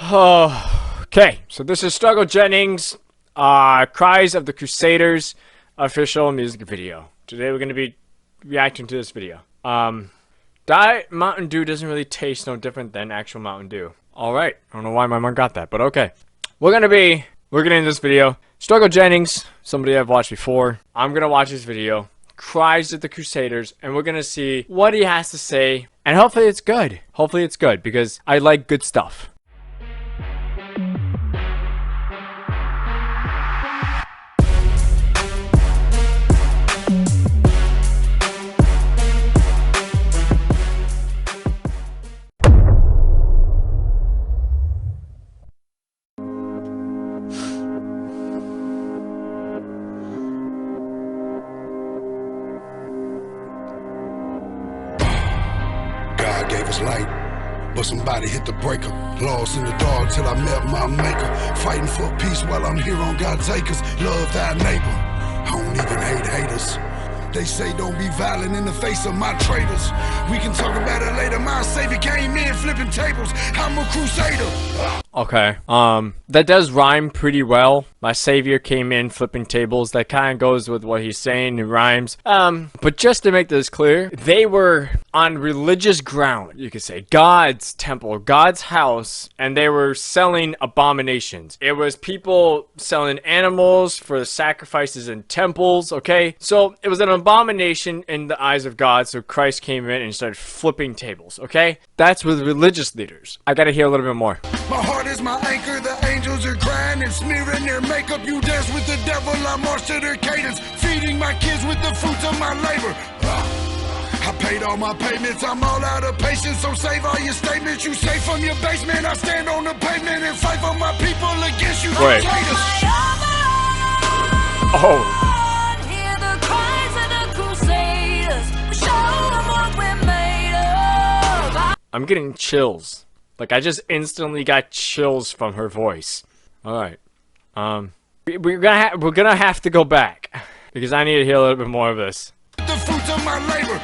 Okay, so this is Struggle Jennings, Cries of the Crusaders official music video. Today we're going to be reacting to this video. Diet Mountain Dew doesn't really taste no different than actual Mountain Dew. Alright, I don't know why my mom got that, but okay. We're going to be looking into this video. Struggle Jennings, somebody I've watched before. I'm going to watch this video. Cries of the Crusaders, and we're going to see what he has to say. And hopefully it's good. Hopefully it's good, because I like good stuff. Gave us light, but somebody hit the breaker. Lost in the dark till I met my maker. Fighting for peace while I'm here on God's acres. Love thy neighbor, I don't even hate haters. They say don't be violent in the face of my traitors. We can talk about it later. My savior came in flipping tables. I'm a crusader. Okay, that does rhyme pretty well. My savior came in flipping tables. That kind of goes with what he's saying. It rhymes. But just to make this clear, they were on religious ground, you could say. God's temple, God's house, and they were selling abominations. It was people selling animals for the sacrifices in temples, okay? So it was an abomination in the eyes of God, so Christ came in and started flipping tables, okay? That's with religious leaders. I gotta hear a little bit more. My heart is my anchor, the angels are crying and smearing their makeup. You dance with the devil, I march to their cadence, feeding my kids with the fruits of my labor. I paid all my payments, I'm all out of patience, so save all your statements. You say from your basement, I stand on the pavement and fight for my people against you. Wait. Oh. Hear the cries of the Crusaders. Show them what we're made of. I'm getting chills. Like, I just instantly got chills from her voice. Alright. We're gonna have to go back, because I need to hear a little bit more of this. The fruits of my labor.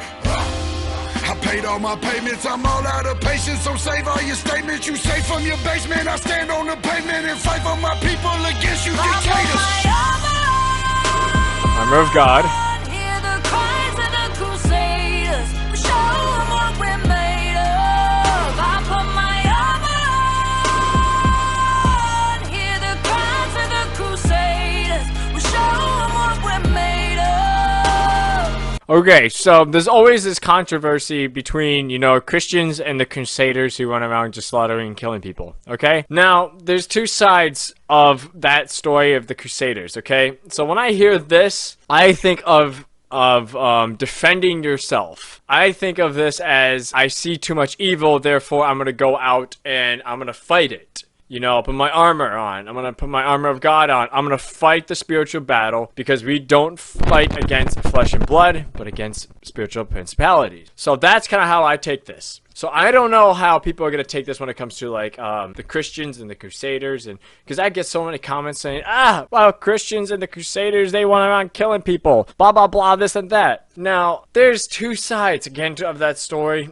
I paid all my payments, I'm all out of patience, so save all your statements. You say from your basement, I stand on the pavement and fight for my people against you dictators. Armor of God. Hear the cries of the Crusaders. Show them what we're made of. I put my armor on. Hear the cries of the Crusaders. Show them what we're made of. Okay, so there's always this controversy between, you know, Christians and the Crusaders who run around just slaughtering and killing people, okay? Now, there's two sides of that story of the Crusaders, okay? So when I hear this, I think of defending yourself. I think of this as, I see too much evil, therefore I'm gonna go out and I'm gonna fight it. You know, put my armor on. I'm gonna put my armor of God on. I'm gonna fight the spiritual battle, because we don't fight against flesh and blood, but against spiritual principalities. So that's kind of how I take this. So I don't know how people are gonna take this when it comes to, like, the Christians and the Crusaders, and because I get so many comments saying, well, Christians and the Crusaders, they went around killing people, blah blah blah, this and that. Now, there's two sides again of that story.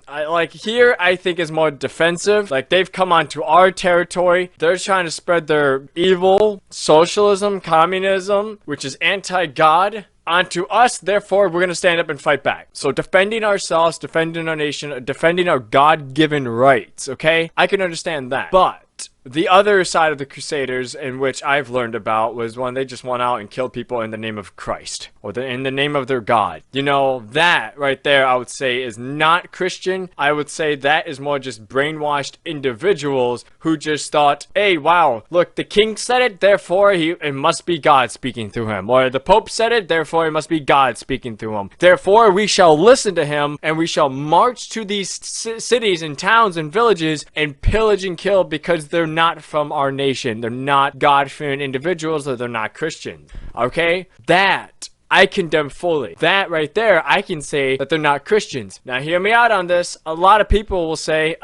Here I think is more defensive. Like, they've come onto our territory. They're trying to spread their evil, socialism, communism, which is anti-God, onto us. Therefore, we're going to stand up and fight back. So defending ourselves, defending our nation, defending our God-given rights, okay? I can understand that. But the other side of the Crusaders, in which I've learned about, was when they just went out and killed people in the name of Christ, or in the name of their God. You know, that right there, I would say, is not Christian. I would say that is more just brainwashed individuals who just thought, hey, wow, look, the king said it, therefore it must be God speaking through him. Or the Pope said it, therefore it must be God speaking through him. Therefore, we shall listen to him, and we shall march to these cities and towns and villages and pillage and kill, because they're not from our nation. They're not God-fearing individuals, or they're not Christians. Okay? That I condemn fully. That right there, I can say that they're not Christians. Now, hear me out on this. A lot of people will say,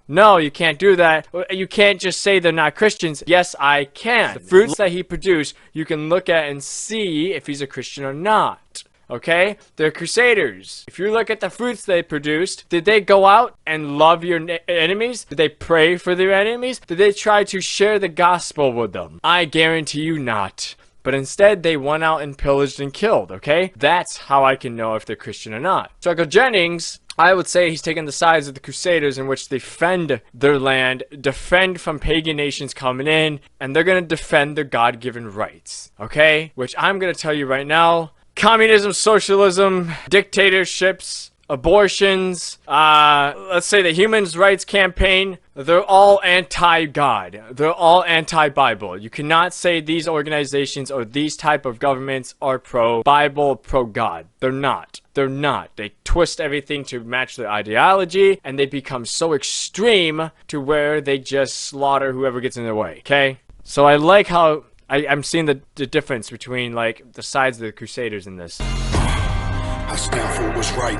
no, you can't do that. You can't just say they're not Christians. Yes, I can. The fruits that he produced, you can look at and see if he's a Christian or not. okay? They're crusaders. If you look at the fruits they produced, did they go out and love your enemies? Did they pray for their enemies? Did they try to share the gospel with them? I guarantee you not. But instead, they went out and pillaged and killed, okay? That's how I can know if they're Christian or not. Struggle Jennings, I would say he's taking the sides of the Crusaders, in which they defend their land, defend from pagan nations coming in, and they're going to defend their God-given rights, okay? Which I'm going to tell you right now, communism, socialism, dictatorships, abortions, let's say the Human Rights Campaign, they're all anti-God. They're all anti-Bible. You cannot say these organizations or these type of governments are pro-Bible, pro-God. They're not. They're not. They twist everything to match their ideology, and they become so extreme to where they just slaughter whoever gets in their way, okay? So I like how I'm seeing the difference between, like, the sides of the Crusaders in this. I stand for what's right,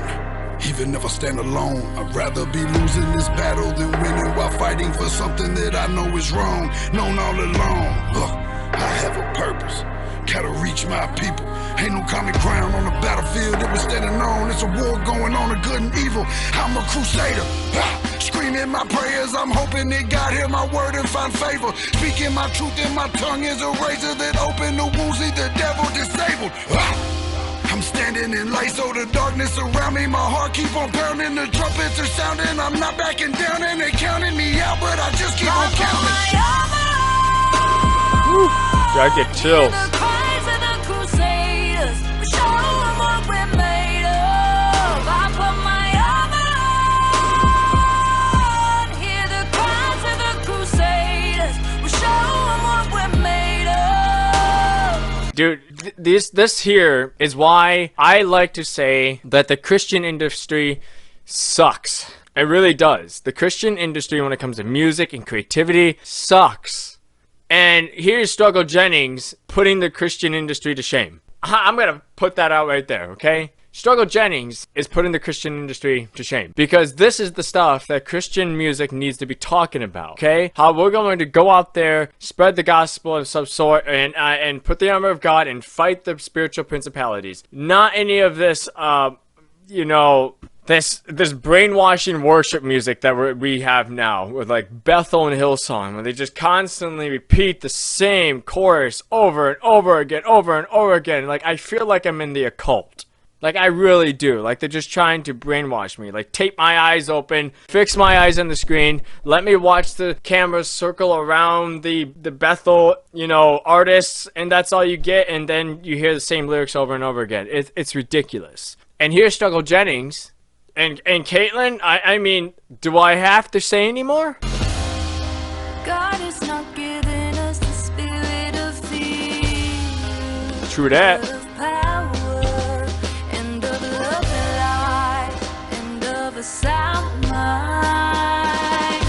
even if I stand alone. I'd rather be losing this battle than winning while fighting for something that I know is wrong, known all along. I have a purpose, gotta reach my people. Ain't no common ground on the battlefield that we're standing on. It's a war going on of good and evil. I'm a crusader, screaming my prayers. I'm hoping that God hear my word and find favor. Speaking my truth and my tongue is a razor that open the wounds, leave the devil disabled. I'm standing in light, so the darkness around me, my heart keep on pounding, the trumpets are sounding, I'm not backing down, and they counting me out, but I just keep on counting. Dude, I get chills. The cries of the Crusaders, show 'em what we're made of. I put my armor on. Hear the cries of the Crusaders, show 'em what we're made of. Dude, this here is why I like to say that the Christian industry sucks. It really does. The Christian industry, when it comes to music and creativity, sucks. And here's Struggle Jennings putting the Christian industry to shame. I'm gonna put that out right there, okay? Struggle Jennings is putting the Christian industry to shame, because this is the stuff that Christian music needs to be talking about, okay? How we're going to go out there, spread the gospel of some sort, and put the armor of God and fight the spiritual principalities. Not any of this, you know, this brainwashing worship music that we have now with like Bethel and Hillsong, where they just constantly repeat the same chorus over and over again, over and over again. Like, I feel like I'm in the occult. Like, I really do. Like, they're just trying to brainwash me. Like, tape my eyes open, fix my eyes on the screen, let me watch the camera circle around the Bethel, you know, artists, and that's all you get, and then you hear the same lyrics over and over again. It's ridiculous. And here's Struggle Jennings. And Caitlynne, I mean, do I have to say anymore? God is not giving us the spirit of fear. True that. Of power and of love and light and of a sound mind.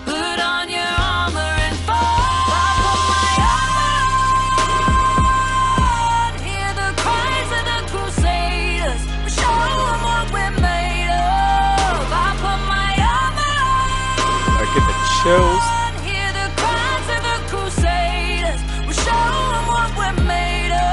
Put on your armor and fight. I put my armor on. Hear the cries of the Crusaders. Show 'em what we're made of. I put my armor on. I get the chills. Hear the cries of the Crusaders. We'll show 'em what we're made of.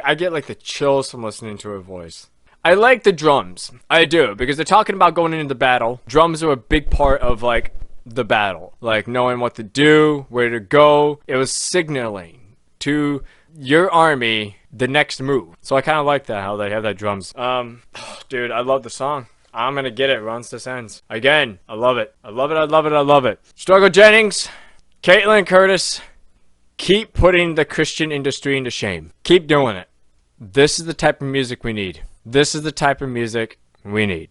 I get like the chills from listening to her voice. I like the drums. I do, because they're talking about going into the battle. Drums are a big part of like the battle. Like knowing what to do, where to go. It was signaling to your army the next move. So I kind of like that, how they have that drums. Dude, I love the song. I'm gonna get it once this ends. Again, I love it. I love it, I love it, I love it. Struggle Jennings, Caitlynne Curtis, keep putting the Christian industry into shame. Keep doing it. This is the type of music we need. This is the type of music we need.